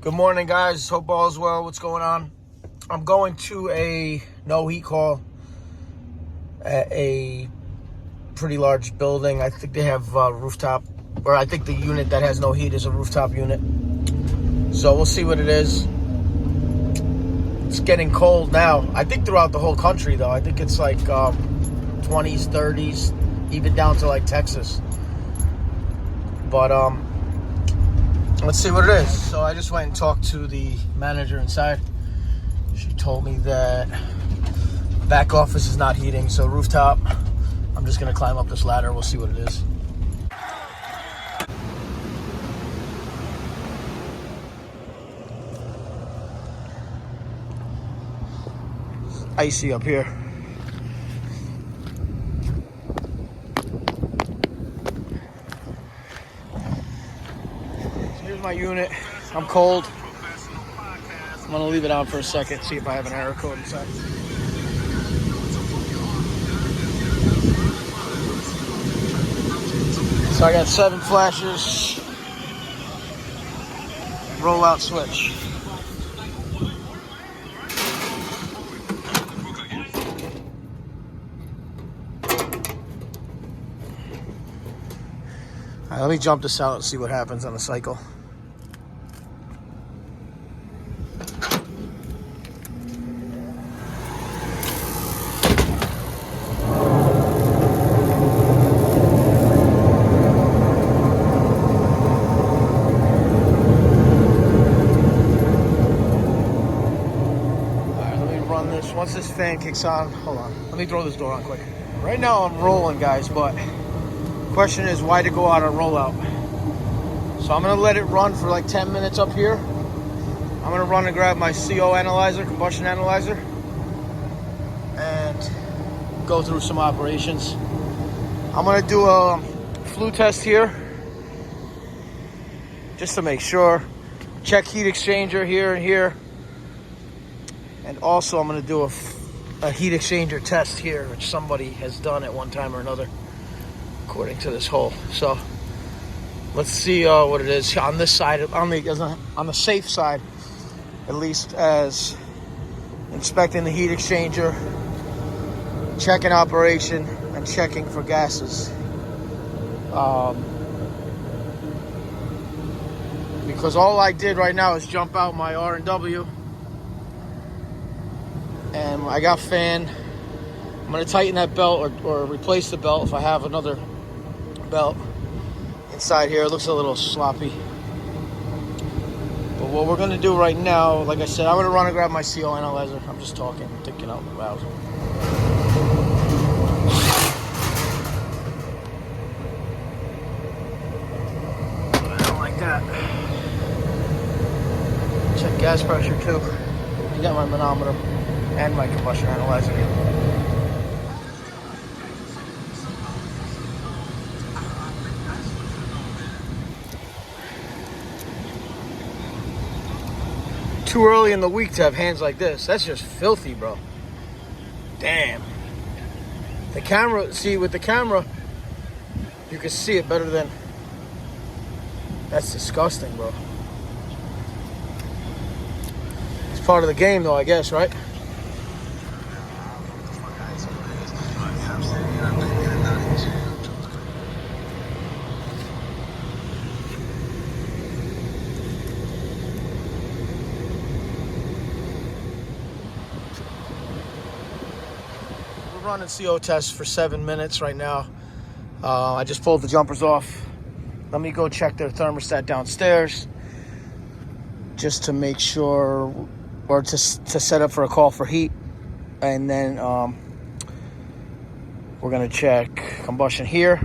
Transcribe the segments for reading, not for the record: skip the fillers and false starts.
Good morning, guys. Hope all is well. What's going on? I'm going to a no heat call at a pretty large building. I think they have rooftop, or I think the unit that has no heat is a rooftop unit. So we'll see what it is. It's getting cold now. I think throughout the whole country, though. I think it's like 20s, 30s, even down to like Texas. But let's see what it is. So I just went and talked to the manager inside. She told me that back office is not heating, so rooftop. I'm just gonna climb up this ladder. We'll see what it is. Icy up here. Here's my unit. I'm cold. I'm gonna leave it on for a second, see if I have an error code inside. So I got 7 flashes. Rollout switch. All right, let me jump this out and see what happens on the cycle. Once this fan kicks on, hold on, let me throw this door on quick. Right now I'm rolling, guys, but the question is why to go out on rollout. So I'm gonna let it run for like 10 minutes up here. I'm gonna run and grab my CO analyzer, combustion analyzer, and go through some operations. I'm gonna do a flue test here just to make sure. Check heat exchanger here and here. And also I'm going to do a heat exchanger test here, which somebody has done at one time or another, according to this hole. So let's see what it is on this side, on the safe side, at least, as inspecting the heat exchanger, checking operation, and checking for gases. Because all I did right now is jump out my R&W. And I got fan. I'm going to tighten that belt or replace the belt if I have another belt inside here. It looks a little sloppy. But what we're going to do right now, like I said, I'm going to run and grab my CO analyzer. I'm just talking, thinking out loud. I don't like that. Check gas pressure too. I got my manometer and my combustion analyzer. Too early in the week to have hands like this. That's just filthy, bro. Damn. The camera, see, with the camera, you can see it better than... That's disgusting, bro. It's part of the game, though, I guess, right? Running CO test for 7 minutes right now. I just pulled the jumpers off. Let me go check their thermostat downstairs just to make sure, or to set up for a call for heat. And then we're gonna check combustion here,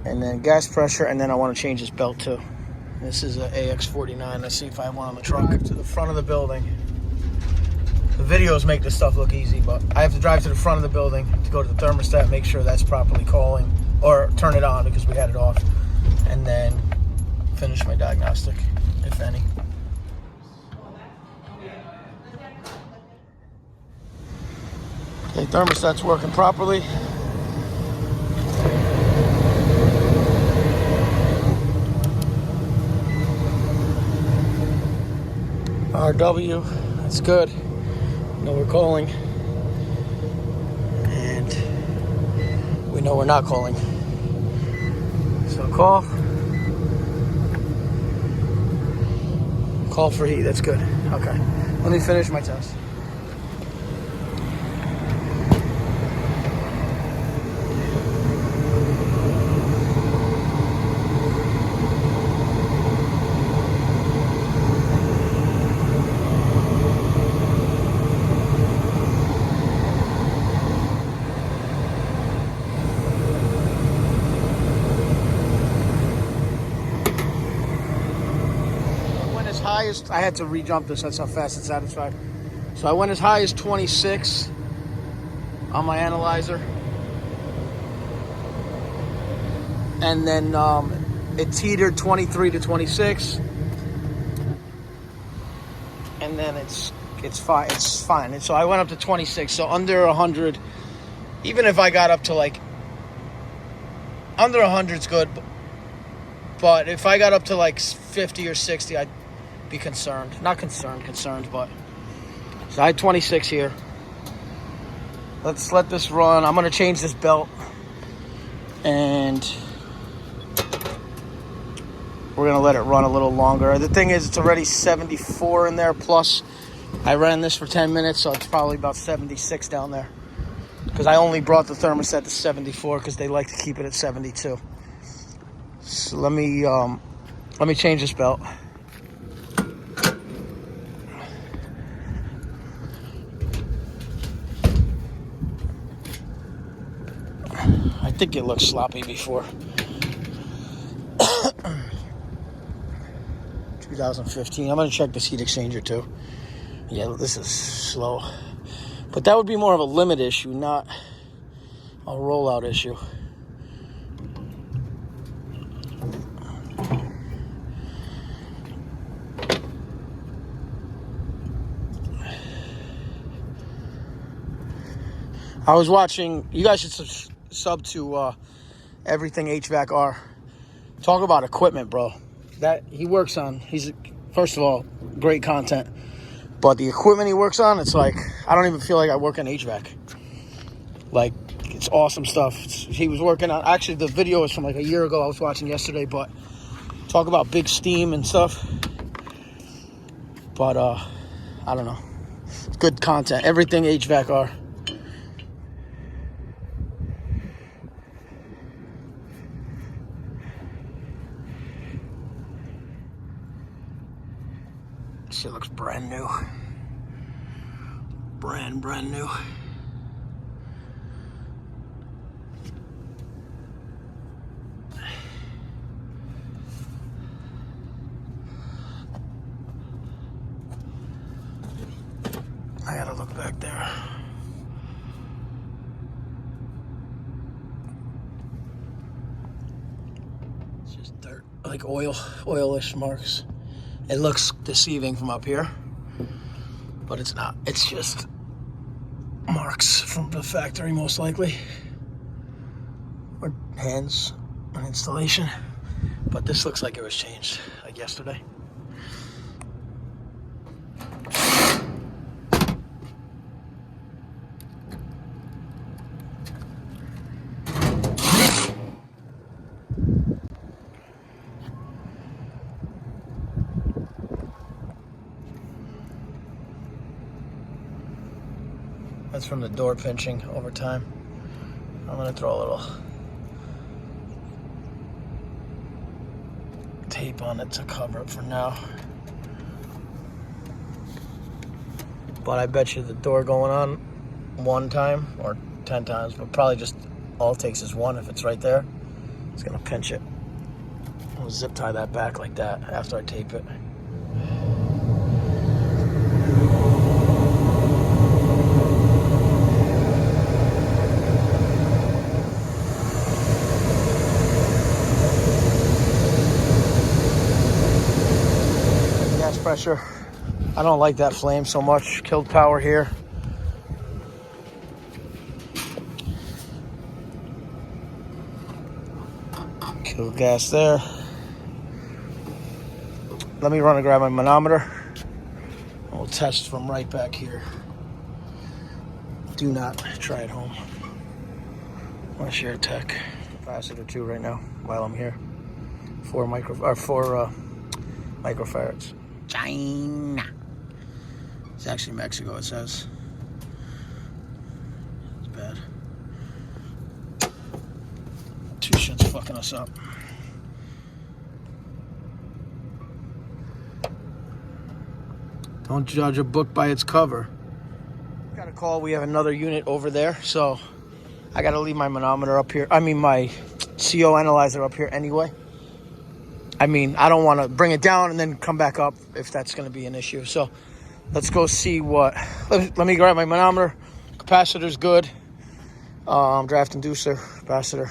and then gas pressure, and then I want to change this belt too. This is an AX49. Let's see if I have one on the truck. To the front of the building. The videos make this stuff look easy, but I have to drive to the front of the building to go to the thermostat, make sure that's properly calling, or turn it on because we had it off, and then finish my diagnostic, if any. Okay, thermostat's working properly. RW, that's good. No, we're calling. And we know we're not calling. So call. Call for heat, that's good. Okay, let me finish my test. Highest, I had to re-jump this, that's how fast it's satisfied. So I went as high as 26 on my analyzer. And then it teetered 23 to 26. And then it's fine. It's fine. And so I went up to 26. So under 100, even if I got up to like under 100 is good. But if I got up to like 50 or 60, I'd be concerned. Not concerned, but so I had 26 here. Let's let this run. I'm gonna change this belt and we're gonna let it run a little longer. The thing is, it's already 74 in there, plus I ran this for 10 minutes, so it's probably about 76 down there, because I only brought the thermostat to 74 because they like to keep it at 72. So let me change this belt. I think it looked sloppy before. 2015. I'm going to check this heat exchanger too. Yeah, this is slow. But that would be more of a limit issue, not a rollout issue. I was watching, you guys should sub to Everything HVAC R. Talk about equipment, bro. That he works on, he's, first of all, great content. But the equipment he works on, it's like, I don't even feel like I work on HVAC. Like, it's awesome stuff. He was working on, actually the video is from like a year ago I was watching yesterday, but talk about big steam and stuff. But, I don't know. Good content. Everything HVAC R. Shit looks brand new. Brand new. I gotta look back there. It's just dirt, like oilish marks. It looks deceiving from up here, but it's not. It's just marks from the factory, most likely, or hands on installation. But this looks like it was changed like yesterday. That's from the door pinching over time. I'm gonna throw a little tape on it to cover it for now. But I bet you the door going on one time or 10 times, but probably just all it takes is one. If it's right there, it's gonna pinch it. I'll zip tie that back like that after I tape it. Pressure. I don't like that flame so much. Killed power here. Killed gas there. Let me run and grab my manometer. test from right back here. Do not try at home unless you're a tech. Capacitor too right now while I'm here. 4 microfarads. China. It's actually Mexico, it says. It's bad. Two shit's fucking us up. Don't judge a book by its cover. Got a call. We have another unit over there, so I got to leave my manometer up here. I mean, my CO analyzer up here anyway. I mean, I don't want to bring it down and then come back up if that's going to be an issue. So let's go see what. Let me grab my manometer. Capacitor's good. Draft inducer, capacitor.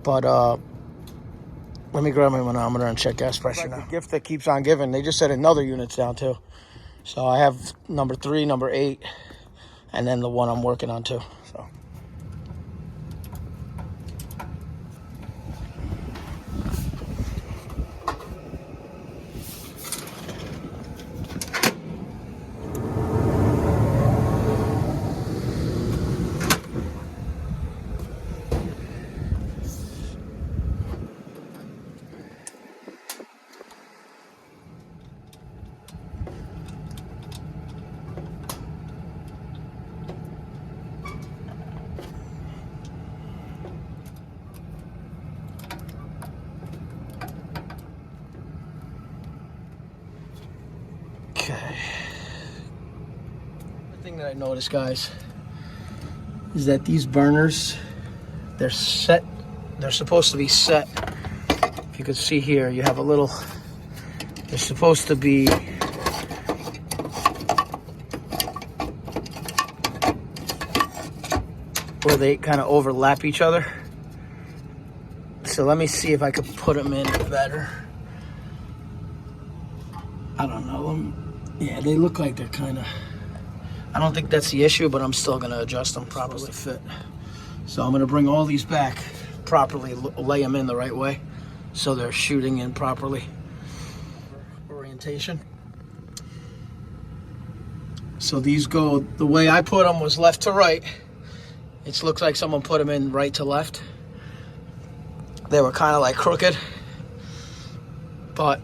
But let me grab my manometer and check gas pressure now. The gift that keeps on giving. They just said another unit's down too. So I have number 3, number 8, and then the one I'm working on too. So. Okay. The thing that I noticed, guys, is that these burners, they're set. They're supposed to be set. If you could see here, you have a little. They're supposed to be. Where they kind of overlap each other. So let me see if I could put them in better. I don't know. Yeah, they look like they're kind of. I don't think that's the issue, but I'm still going to adjust them properly to fit. So I'm going to bring all these back properly, lay them in the right way so they're shooting in properly. Orientation. So these go, the way I put them was left to right. It looks like someone put them in right to left. They were kind of like crooked, but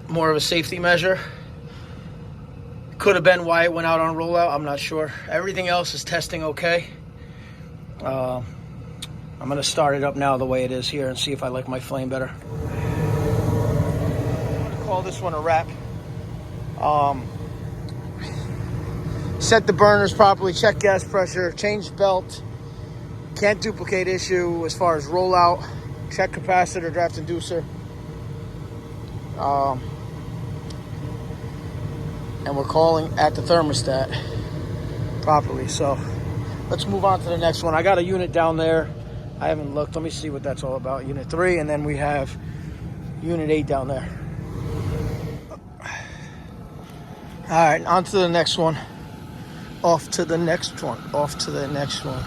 more of a safety measure. Could have been why it went out on rollout, I'm not sure. Everything else is testing okay. I'm gonna start it up now the way it is here and see if I like my flame better. I'm gonna call this one a wrap. Set the burners properly, check gas pressure, change belt. Can't duplicate issue as far as rollout. Check capacitor, draft inducer. And we're calling at the thermostat properly. So let's move on to the next one. I got a unit down there. I haven't looked. Let me see what that's all about. Unit 3, and then we have Unit 8 down there. All right, on to the next one. Off to the next one. Off to the next one.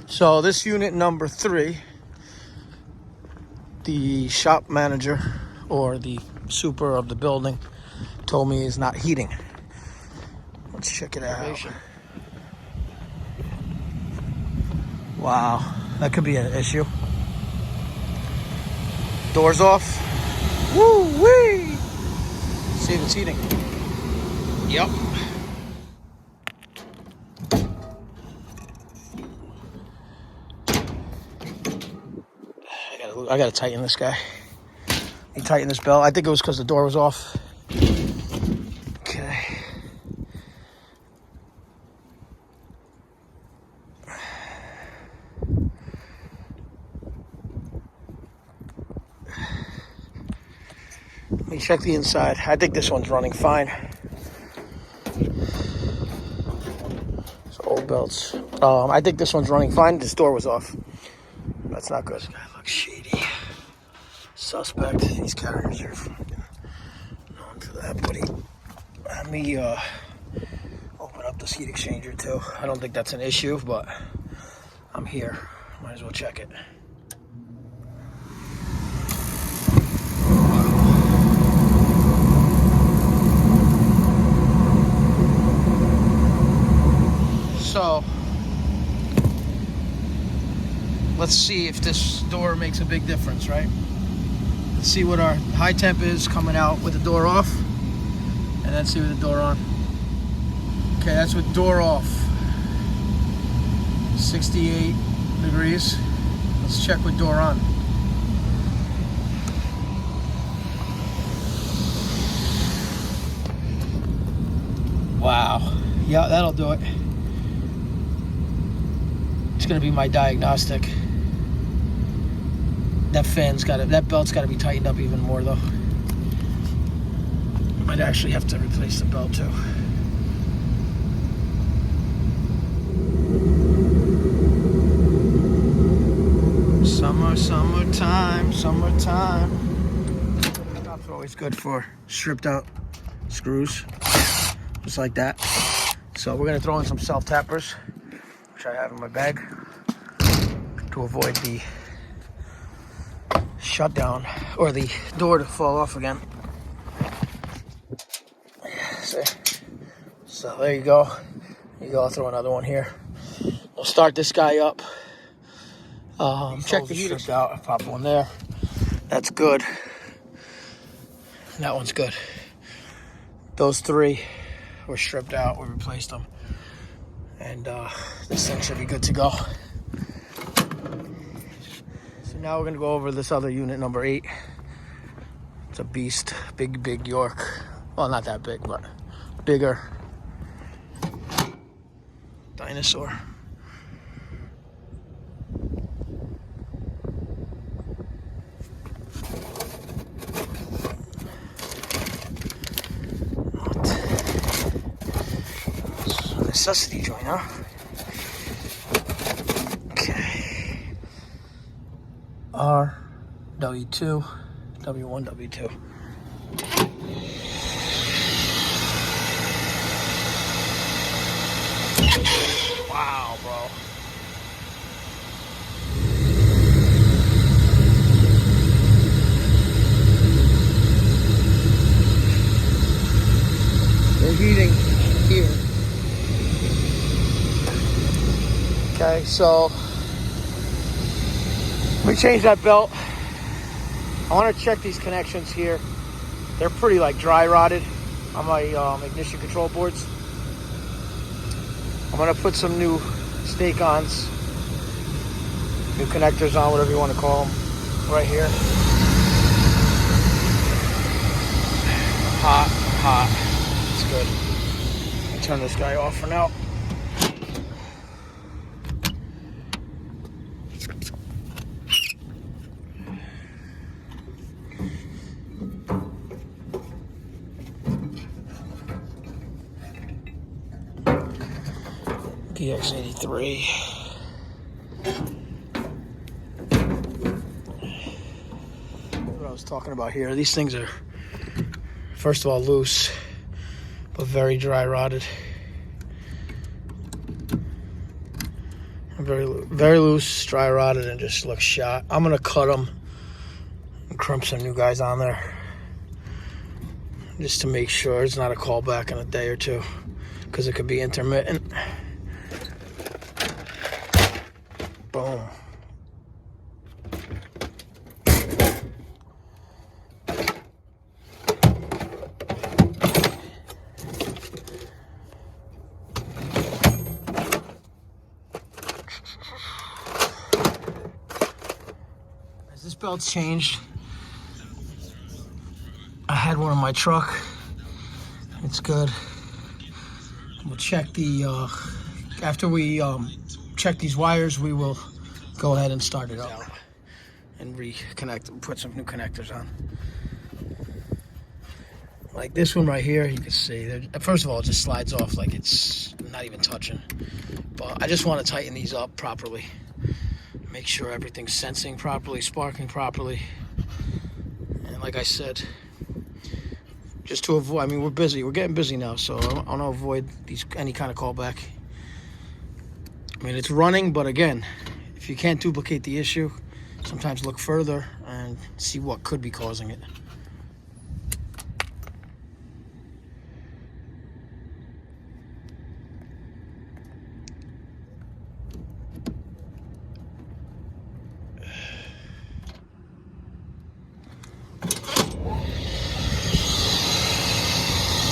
So this unit number 3, the shop manager or the super of the building told me is not heating. Let's check it out. Wow, that could be an issue. Doors off. Woo wee! See if it's heating. Yep. I gotta tighten this guy. You tighten this belt. I think it was because the door was off. Okay. Let me check the inside. I think this one's running fine. It's old belts. I think this one's running fine. This door was off. That's not good. This guy looks shady. Suspect. These carriers are known for that, buddy. Let me open up this heat exchanger too. I don't think that's an issue, but I'm here. Might as well check it. So let's see if this door makes a big difference, right? Let's see what our high temp is coming out with the door off, and then see with the door on. Okay, that's with door off. 68 degrees. Let's check with door on. Wow. Yeah, that'll do it. It's gonna be my diagnostic. That belt's gotta be tightened up even more though. Might actually have to replace the belt too. Summertime. Stops are always good for stripped out screws, just like that. So we're gonna throw in some self-tappers, which I have in my bag, to avoid the shutdown or the door to fall off again. So there you go. I'll throw another one here. We'll start this guy up. Check the heater out. I'll pop one there. That's good. That one's good. Those three were stripped out. We replaced them. And this thing should be good to go. So now we're going to go over this other unit, number 8. It's a beast. Big York. Well, not that big, but bigger. Dinosaur. Necessity joint, huh? Okay. R, W2, W1, W2. Wow, bro. They're heating here. Okay, so we changed that belt. I want to check these connections here. They're pretty like dry rotted on my ignition control boards. I'm gonna put some new stake-ons, new connectors on, whatever you want to call them, right here. Hot. It's good. I'll turn this guy off for now. PX83. What I was talking about here. These things are, first of all, loose, but very dry rotted. Very loose, dry rotted, and just look shot. I'm gonna cut them and crimp some new guys on there, just to make sure it's not a callback in a day or two, because it could be intermittent. Boom. As this belt's changed, I had one in my truck. It's good. We'll check the after we check these wires, we will go ahead and start it up and reconnect, put some new connectors on. Like this one right here, you can see, first of all, it just slides off like it's not even touching. But I just want to tighten these up properly. Make sure everything's sensing properly, sparking properly. And like I said, just to avoid, I mean, we're getting busy now, so I want to avoid any kind of callback. I mean, it's running, but again, if you can't duplicate the issue, sometimes look further and see what could be causing it.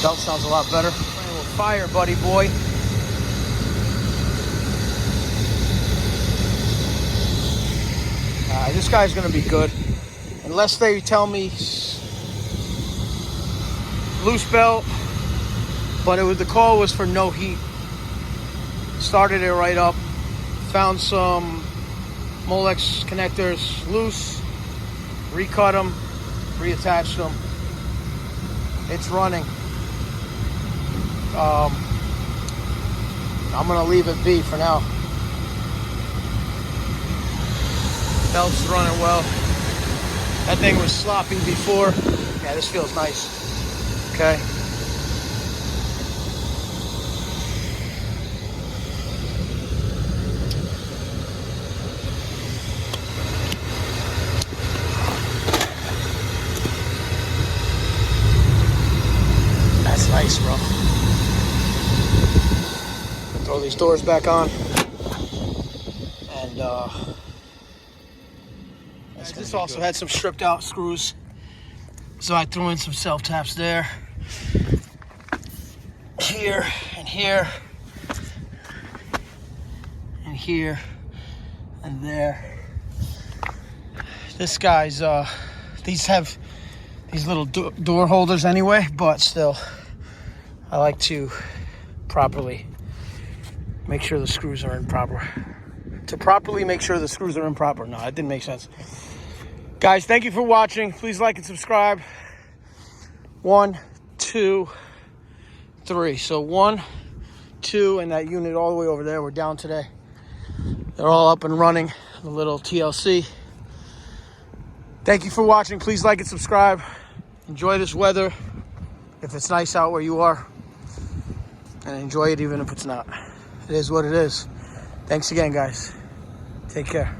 Belt sounds a lot better. Playing a little fire, buddy boy. This guy's gonna be good. Unless they tell me loose belt, but the call was for no heat. Started it right up. Found some Molex connectors loose, recut them, reattached them. It's running. I'm gonna leave it be for now. Belt's running well. That thing was sloppy before. Yeah, this feels nice. Okay. That's nice, bro. Throw these doors back on. And this also had some stripped out screws, so I threw in some self taps there, here and here, and here and there. This guy's these have these little door holders anyway, but still I like to properly make sure the screws are in proper. To properly make sure the screws are in proper. No, that didn't make sense. Guys, thank you for watching. Please like and subscribe. 1, 2, 3. So 1, 2, and that unit all the way over there. We're down today. They're all up and running. The little TLC. Thank you for watching. Please like and subscribe. Enjoy this weather if it's nice out where you are. And enjoy it even if it's not. It is what it is. Thanks again, guys. Take care.